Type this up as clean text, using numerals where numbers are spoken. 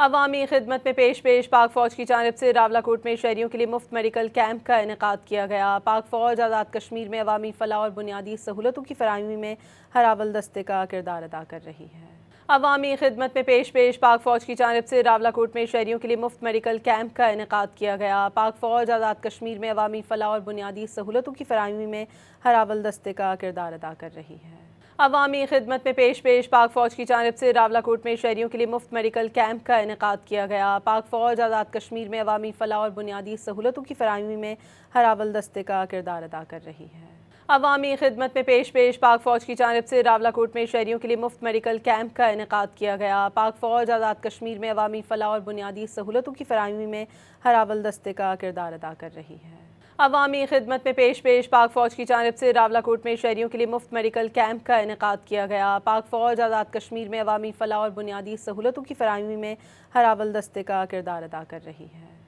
عوامی خدمت میں پیش پاک فوج کی جانب سے راولاکوٹ میں شہریوں کے لیے مفت میڈیکل کیمپ کا انعقاد کیا گیا۔ پاک فوج آزاد کشمیر میں عوامی فلاح اور بنیادی سہولتوں کی فراہمی میں ہر اول دستے کا کردار ادا کر رہی ہے۔ عوامی خدمت میں پیش پاک فوج کی جانب سے راولاکوٹ میں شہریوں کے لیے مفت میڈیکل کیمپ کا انعقاد کیا گیا۔ پاک فوج آزاد کشمیر میں عوامی فلاح اور بنیادی سہولتوں کی فراہمی میں ہر اول دستے کا کردار ادا کر رہی ہے۔ عوامی خدمت میں پیش پاک فوج کی جانب سے راولاکوٹ میں شہریوں کے لیے مفت میڈیکل کیمپ کا انعقاد کیا گیا۔ پاک فوج آزاد کشمیر میں عوامی فلاح اور بنیادی سہولتوں کی فراہمی میں ہر اول دستے کا کردار ادا کر رہی ہے۔ عوامی خدمت میں پیش پاک فوج کی جانب سے راولاکوٹ میں شہریوں کے لیے مفت میڈیکل کیمپ کا انعقاد کیا گیا۔ پاک فوج آزاد کشمیر میں عوامی فلاح اور بنیادی سہولتوں کی فراہمی میں ہر اول دستے کا کردار ادا کر رہی ہے۔ عوامی خدمت میں پیش پاک فوج کی جانب سے راولاکوٹ میں شہریوں کے لیے مفت میڈیکل کیمپ کا انعقاد کیا گیا۔ پاک فوج آزاد کشمیر میں عوامی فلاح اور بنیادی سہولتوں کی فراہمی میں ہر اول دستے کا کردار ادا کر رہی ہے۔